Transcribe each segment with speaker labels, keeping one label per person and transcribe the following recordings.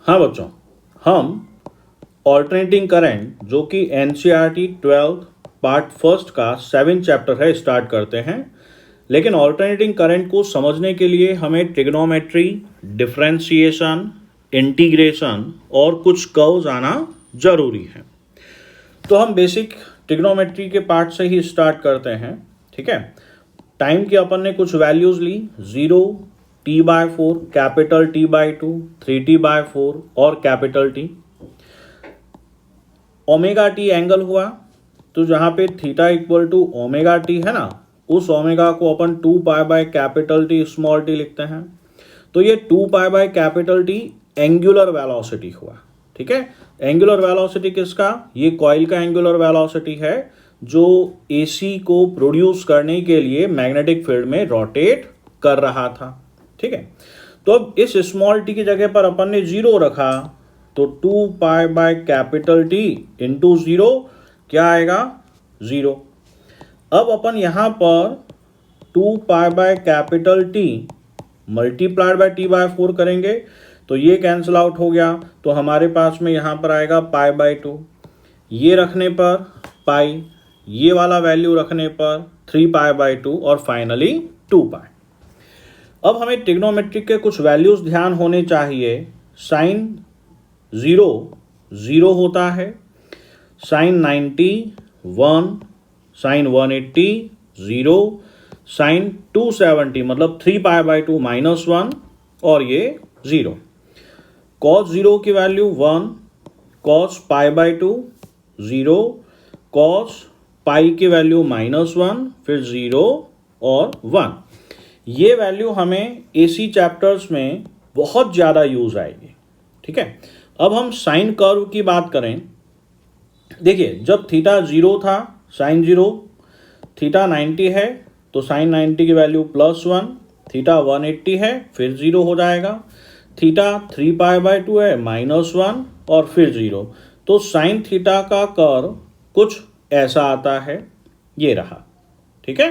Speaker 1: हाँ बच्चों, हम ऑल्टरनेटिंग करंट जो कि एनसीईआरटी 12th पार्ट फर्स्ट का 7th चैप्टर है स्टार्ट करते हैं। लेकिन ऑल्टरनेटिंग करंट को समझने के लिए हमें ट्रिग्नोमेट्री, डिफरेंशिएशन, इंटीग्रेशन और कुछ कर्व्स आना जरूरी है। तो हम बेसिक ट्रिग्नोमेट्री के पार्ट से ही स्टार्ट करते हैं। ठीक है, टाइम की अपन ने कुछ वैल्यूज ली, 0, t/4, कैपिटल T/2, 3t/4 और capital T। Omega T angle हुआ, तो जहाँ पे theta equal to omega T है ना, उस ओमेगा को अपन 2π कैपिटल T स्मॉल t लिखते हैं। तो ये 2π कैपिटल T एंगुलर वेलोसिटी हुआ। ठीक है, एंगुलर वेलोसिटी किसका? ये कॉइल का एंगुलर वेलोसिटी है जो एसी को प्रोड्यूस करने के लिए मैग्नेटिक फील्ड में रोटेट कर रहा था। ठीक है, तो अब इस स्मॉल t की जगह पर अपन ने 0 रखा, तो 2π कैपिटल T इंटू 0 क्या आएगा? 0। अब अपन यहाँ पर 2π capital T multiplied by T/4 करेंगे तो ये कैंसिल आउट हो गया, तो हमारे पास में यहाँ पर आएगा π/2। ये रखने पर पाई, ये वाला वैल्यू रखने पर 3π/2 और फाइनली 2π। अब हमें ट्रिग्नोमेट्रिक के कुछ वैल्यूज ध्यान होने चाहिए। साइन 0 0 होता है, साइन 90 1, साइन 180 0, साइन 270 मतलब 3π/2 -1 और ये 0। कॉस 0 की वैल्यू 1, कॉस π/2 0, कॉस पाई की वैल्यू -1, फिर 0 और 1। ये वैल्यू हमें एसी चैप्टर्स में बहुत ज़्यादा यूज आएगी। ठीक है, अब हम साइन कर्व की बात करें। देखिए, जब थीटा 0 था, साइन 0, थीटा 90 है तो साइन 90 की वैल्यू +1, थीटा 180 है फिर 0 हो जाएगा, थीटा 3π/2 है -1 और फिर 0। तो साइन थीटा का कर्व कुछ ऐसा आता है, ये रहा। ठीक है,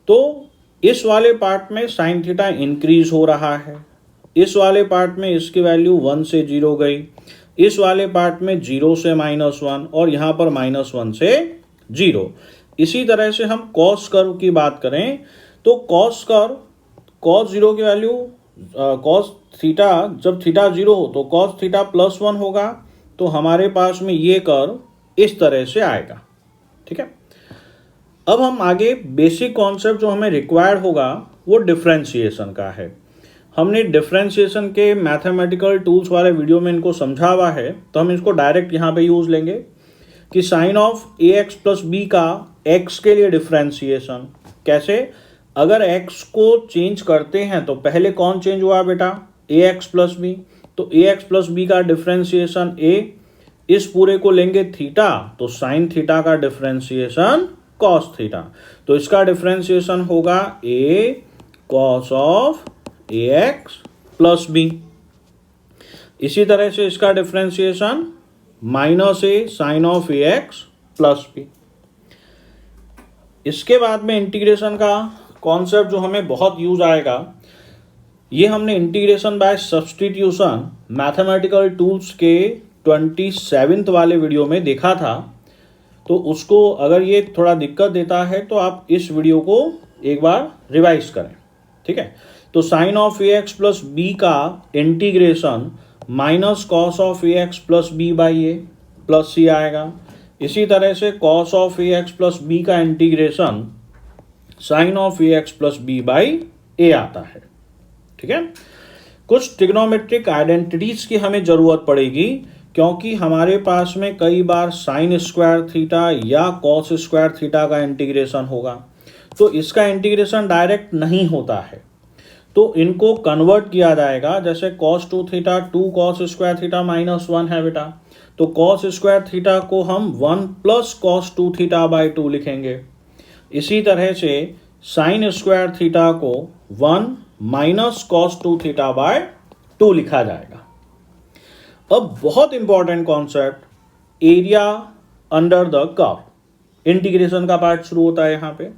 Speaker 1: तो इस वाले पार्ट में साइन थीटा इंक्रीज हो रहा है, इस वाले पार्ट में इसकी वैल्यू 1 से 0 गई, इस वाले पार्ट में 0 से -1 और यहाँ पर -1 से 0। इसी तरह से हम कॉस कर्व की बात करें तो कॉस कर्व, कॉस 0 की वैल्यू कॉस थीटा, जब थीटा 0 हो तो कॉस थीटा +1 होगा, तो हमारे पास में ये कर्व इस तरह से आएगा। ठीक है, अब हम आगे बेसिक कॉन्सेप्ट जो हमें रिक्वायर्ड होगा वो डिफरेंशिएशन का है। हमने डिफरेंशिएशन के मैथमेटिकल टूल्स वाले वीडियो में इनको समझा हुआ है, तो हम इसको डायरेक्ट यहाँ पे यूज लेंगे कि साइन ऑफ ax + b का x के लिए डिफरेंशिएशन कैसे। अगर x को चेंज करते हैं तो पहले कौन चेंज हुआ बेटा? ax + b। तो ax + b का डिफरेंशिएशन a, इस पूरे को लेंगे थीटा, तो साइन थीटा का डिफरेंशिएशन कॉस थीटा, तो इसका डिफरेंशिएशन होगा a cos of ax + b। इसी तरह से इसका differentiation -a sine of ax + b। इसके बाद में इंटीग्रेशन का कॉन्सेप्ट जो हमें बहुत यूज आएगा, ये हमने integration by substitution mathematical tools के 27th वाले वीडियो में देखा था। तो उसको अगर ये थोड़ा दिक्कत देता है तो आप इस वीडियो को एक बार रिवाइज करें। ठीक है, तो साइन ऑफ ax + b का integration -cos of ax + b/a + c आएगा। इसी तरह से cos ऑफ ax + b का integration sine of ax + b/a आता है। ठीक है, कुछ ट्रिग्नोमेट्रिक आइडेंटिटीज की हमें जरूरत पड़ेगी, क्योंकि हमारे पास में कई बार साइन स्क्वायर थीटा या कॉस स्क्वायर थीटा का इंटीग्रेशन होगा, तो इसका इंटीग्रेशन डायरेक्ट नहीं होता है, तो इनको कन्वर्ट किया जाएगा। जैसे cos 2 theta 2 cos square theta -1 है बेटा, तो cos स्क्वायर थीटा को हम 1 + cos 2 थीटा/2 लिखेंगे। इसी तरह से साइन स्क्वायर थीटा को 1 - cos 2 थीटा/2 लिखा जाएगा। अब बहुत important concept, area under the curve. Integration का पार्ट शुरू होता है यहाँ पे।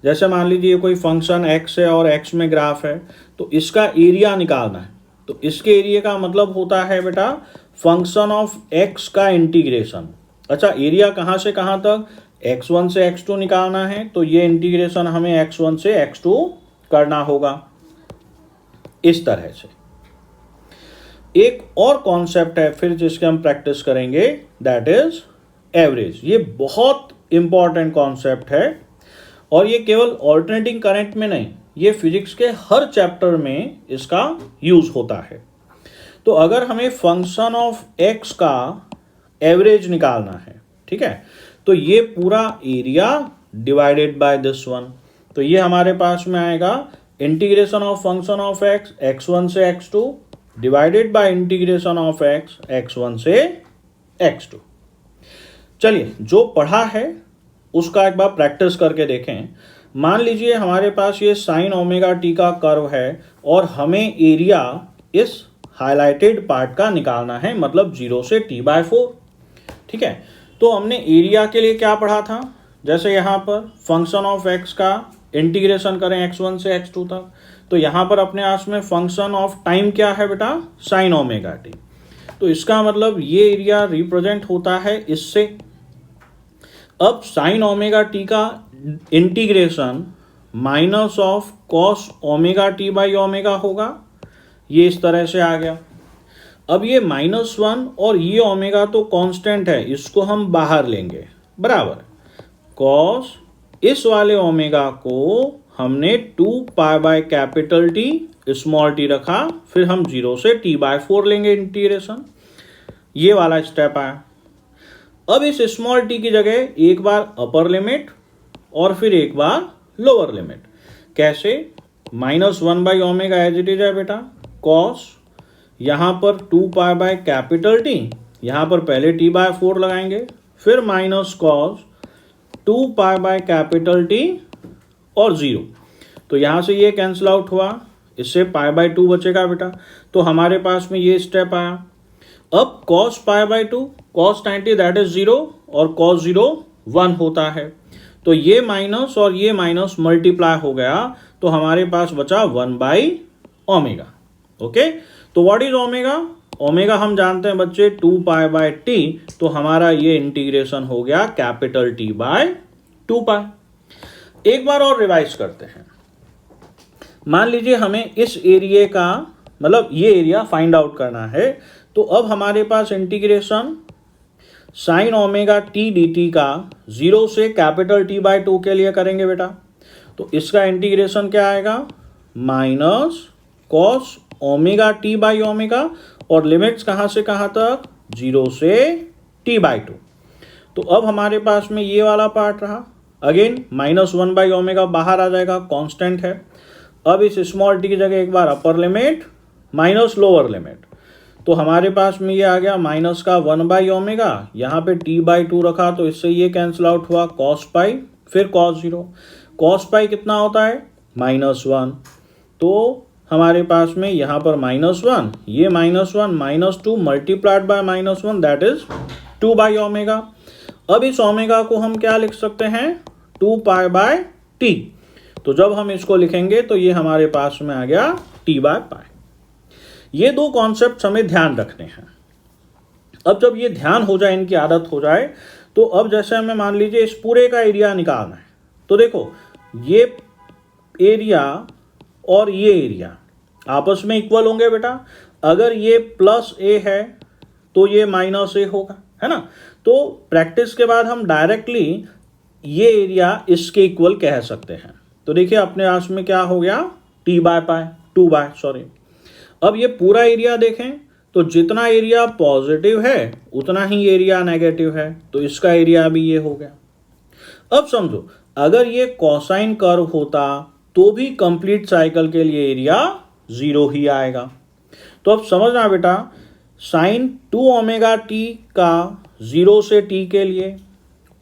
Speaker 1: जैसे मान लीजिए कोई फंक्शन x है और x में ग्राफ है, तो इसका एरिया निकालना है। तो इसके एरिया का मतलब होता है बेटा फंक्शन ऑफ एक्स का इंटीग्रेशन। अच्छा, एरिया कहाँ से कहाँ तक, x1 से x2 निकालना है, तो ये इंटीग्रेशन हमें x1 से x2 करना होगा इस तरह से। एक और कॉन्सेप्ट है फिर जिसके हम प्रैक्टिस करेंगे, दैट इज एवरेज। ये बहुत इंपॉर्टेंट कॉन्सेप्ट है और ये केवल ऑल्टरनेटिंग करंट में नहीं, ये फिजिक्स के हर चैप्टर में इसका यूज होता है। तो अगर हमें फंक्शन ऑफ एक्स का एवरेज निकालना है, ठीक है, तो ये पूरा area divided by this one, तो ये हमारे पास में आएगा integration of function of x x1 से x2 divided by integration of x x1 से x2। चलिए, जो पढ़ा है उसका एक बार प्रैक्टिस करके देखें। मान लीजिए हमारे पास ये साइन ओमेगा टी का कर्व है और हमें एरिया इस हाईलाइटेड पार्ट का निकालना है, मतलब 0 से t/4। ठीक है, तो हमने एरिया के लिए क्या पढ़ा था, जैसे यहाँ पर फंक्शन ऑफ एक्स का इंटीग्रेशन करें x1 से x2 तक, तो यहाँ पर अपने आप में फंक्शन ऑफ टाइम क्या है बेटा, साइन ओमेगा टी। तो इसका मतलब ये एरिया रिप्रेजेंट होता है इससे। अब साइन ओमेगा टी का integration minus of cos omega t by omega होगा, ये इस तरह से आ गया। अब ये -1 और ये ओमेगा तो कांस्टेंट है, इसको हम बाहर लेंगे, बराबर कॉस इस वाले ओमेगा को हमने 2π/T स्मॉल टी रखा, फिर हम 0 से t/4 लेंगे इंटीग्रेशन, ये वाला स्टेप आया। अब इस स्मॉल टी की जगह एक बार अपर लिमिट और फिर एक बार लोअर लिमिट। कैसे, -1/ω एज इट इज है बेटा, कॉस यहाँ पर 2π/T, यहाँ पर पहले t/4 लगाएंगे, फिर माइनस कॉस 2π/T और 0, तो यहाँ से ये कैंसिल आउट हुआ, इससे π/2 बचेगा बेटा। तो हमारे पास में ये स्टेप आया। अब cos π/2, cos 90 दैट इज 0 और cos 0 1 होता है, तो ये माइनस और ये माइनस मल्टीप्लाई हो गया, तो हमारे पास बचा 1/ω। ओके, तो व्हाट इज ओमेगा, ओमेगा हम जानते हैं बच्चे 2π/T, तो हमारा ये इंटीग्रेशन हो गया कैपिटल T/2π। एक बार और रिवाइज करते हैं। मान लीजिए हमें इस एरिया का मतलब ये एरिया फाइंड आउट करना है, तो अब हमारे पास integration sine omega t dt का 0 से कैपिटल T/2 के लिए करेंगे बेटा, तो इसका इंटीग्रेशन क्या आएगा, माइनस कॉस ओमेगा T/ω और लिमिट्स कहाँ से कहाँ तक, 0 से t/2। तो अब हमारे पास में ये वाला पार्ट रहा, अगेन -1/ω बाहर आ जाएगा, कांस्टेंट है। अब इस स्मॉल टी की जगह एक बार upper limit minus lower limit, तो हमारे पास में ये आ गया माइनस का 1/ω, यहाँ पे t/2 रखा, तो इससे ये कैंसिल आउट हुआ, cos π फिर cos 0, cos π कितना होता है, -1, तो हमारे पास में यहाँ पर -1, ये -1 -2 मल्टीप्लाइड बाय -1 दैट इज 2/ω। अब इस ओमेगा को हम क्या लिख सकते हैं, 2π/T, तो जब हम इसको लिखेंगे तो ये हमारे पास में आ गया T/π। ये दो कॉन्सेप्ट हमें ध्यान रखने हैं। अब जब ये ध्यान हो जाए, इनकी आदत हो जाए, तो अब जैसे हमें मान लीजिए इस पूरे का एरिया निकालना है, तो देखो ये एरिया और ये एरिया आपस में इक्वल होंगे बेटा। अगर ये +a है तो ये -a होगा, है ना। तो प्रैक्टिस के बाद हम डायरेक्टली ये एरिया इसके इक्वल कह सकते हैं। तो देखिए अपने आप में क्या हो गया, T/2 अब ये पूरा एरिया देखें तो जितना एरिया पॉजिटिव है उतना ही एरिया नेगेटिव है, तो इसका एरिया भी ये हो गया। अब समझो अगर ये कोसाइन कर्व होता तो भी कंप्लीट साइकिल के लिए एरिया 0 ही आएगा। तो अब समझना बेटा, साइन 2ωt का 0 से t के लिए,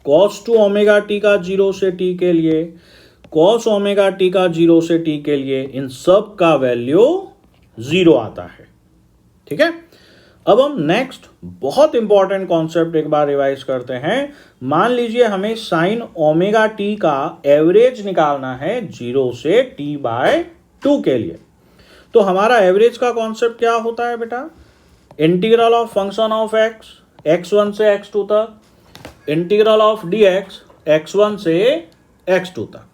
Speaker 1: cos 2ωt का 0 से t के लिए, cos ωt का 0 से t के लिए, इन सब का वैल्यू 0 आता है। ठीक है, अब हम नेक्स्ट बहुत इंपॉर्टेंट कॉन्सेप्ट एक बार रिवाइज करते हैं। मान लीजिए हमें साइन ωt का एवरेज निकालना है 0 से t/2 के लिए, तो हमारा एवरेज का कॉन्सेप्ट क्या होता है बेटा, integral of function of x x1 से x2 तक, इंटीग्रल ऑफ dx x1 से x2 तक।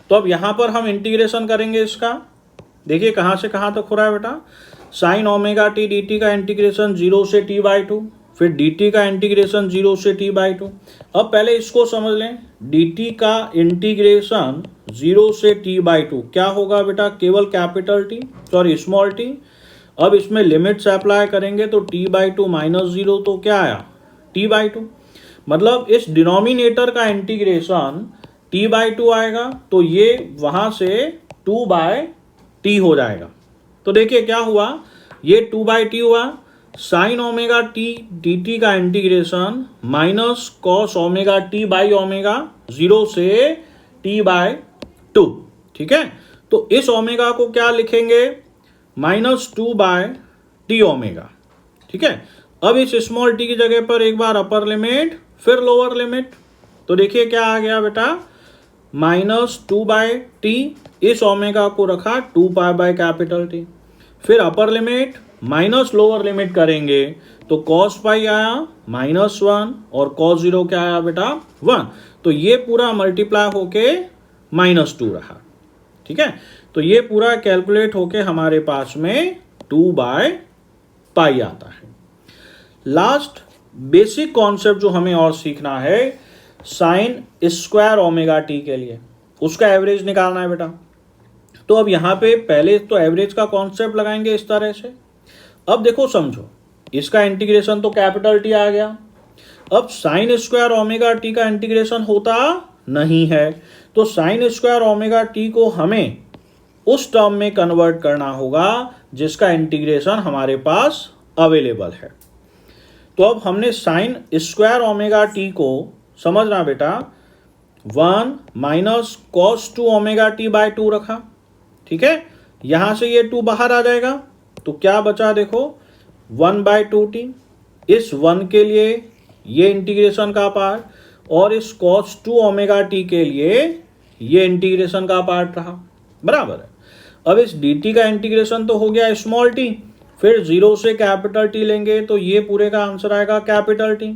Speaker 1: तो अब यहां पर हम इंटीग्रेशन करेंगे इसका, देखिए कहां से कहां तक हो रहा है बेटा, sign omega t d t का इंटीग्रेशन 0 से t/2, फिर dt का इंटीग्रेशन 0 से t/2। अब पहले इसको समझ लें, dt का इंटीग्रेशन 0 से t/2 क्या होगा बेटा, केवल capital T sorry small T. अब इसमें लिमिट्स अप्लाई करेंगे तो t/2 माइनस 0 तो क्या आया t/2, मतलब इस डिनोमिनेटर का इंटीग्रेशन t/2 आएगा तो ये वहां से 2/t हो जाएगा। तो देखिए क्या हुआ, ये 2/t हुआ, sine omega t d t का integration minus cos omega t by omega 0 से t/2, ठीक है। तो इस ओमेगा को क्या लिखेंगे, -2/t ओमेगा, ठीक है। अब इस स्मॉल टी की जगह पर एक बार अपर लिमिट फिर लोअर लिमिट, तो देखिए क्या आ गया बेटा, -2/t, इस ओमेगा को रखा 2π/T, फिर अपर लिमिट माइनस लोअर लिमिट करेंगे तो cos पाई आया -1 और cos 0 क्या आया बेटा 1, तो ये पूरा मल्टीप्लाई होके -2 रहा, ठीक है। तो ये पूरा कैलकुलेट होके हमारे पास में 2/π आता है। लास्ट बेसिक कॉन्सेप्ट जो हमें और सीखना है, साइन स्क्वायर ओमेगा टी के लिए उसका एवरेज निकालना है बेटा। तो अब यहाँ पे पहले तो एवरेज का कॉन्सेप्ट लगाएंगे इस तरह से। अब देखो समझो, इसका इंटीग्रेशन तो कैपिटल टी आ गया, अब साइन स्क्वायर ओमेगा टी का इंटीग्रेशन होता नहीं है, तो साइन स्क्वायर ओमेगा टी को हमें उस टर्म में कन्वर्ट करना होगा जिसका इंटीग्रेशन हमारे पास अवेलेबल है। तो अब हमने साइन स्क्वायर ओमेगा टी को समझना बेटा 1 minus cos 2 omega t by 2 रखा, ठीक है। यहां से ये 2 बाहर आ जाएगा तो क्या बचा देखो 1/2t, इस 1 के लिए ये इंटीग्रेशन का पार्ट और इस cos 2 ओमेगा टी के लिए ये इंटीग्रेशन का पार्ट रहा, बराबर है। अब इस dt का इंटीग्रेशन तो हो गया स्मॉल टी, फिर 0 से कैपिटल टी लेंगे तो ये पूरे का आंसर आएगा कैपिटल टी।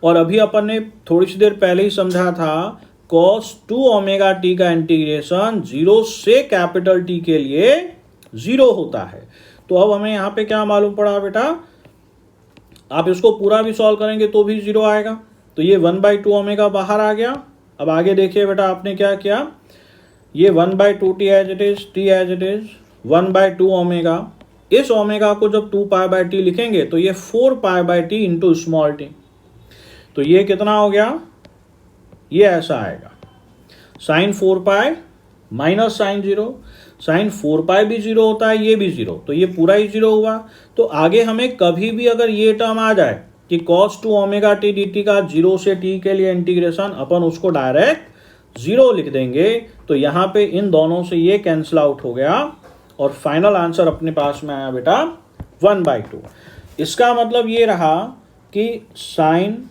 Speaker 1: और अभी अपन ने थोड़ी सी देर पहले ही समझा था cos 2 ओमेगा टी का इंटीग्रेशन 0 से कैपिटल टी के लिए 0 होता है। तो अब हमें यहाँ पे क्या मालूम पड़ा बेटा, आप इसको पूरा भी सॉल्व करेंगे तो भी 0 आएगा, तो ये 1/2 ओमेगा बाहर आ गया। अब आगे देखिए बेटा आपने क्या किया, ये 1/2t as it is, t as it is 1/2 omega, इस ओमेगा को जब 2π/t लिखेंगे तो ये 4π/t इंटू स्मॉल टी, तो ये कितना हो गया, ये ऐसा आएगा साइन 4π माइनस साइन 0, साइन 4π भी 0 होता है, ये भी 0, तो ये पूरा ही 0 हुआ। तो आगे हमें कभी भी अगर ये टर्म आ जाए कि cos 2 omega t d t का 0 से t के लिए इंटीग्रेशन, अपन उसको डायरेक्ट 0 लिख देंगे, तो यहाँ पे इन दोनों से ये कैंसिल आउट हो गया और फाइनल आंसर अपने पास में आया बेटा 1/2। इसका मतलब ये रहा कि साइन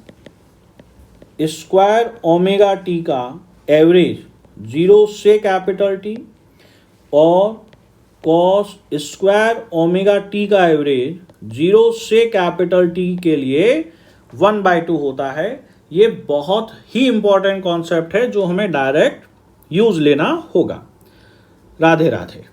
Speaker 1: स्क्वायर ओमेगा टी का एवरेज 0 से कैपिटल टी और कॉस स्क्वायर ओमेगा टी का एवरेज 0 से कैपिटल टी के लिए 1/2 होता है। ये बहुत ही इंपॉर्टेंट कॉन्सेप्ट है जो हमें डायरेक्ट यूज लेना होगा। राधे राधे।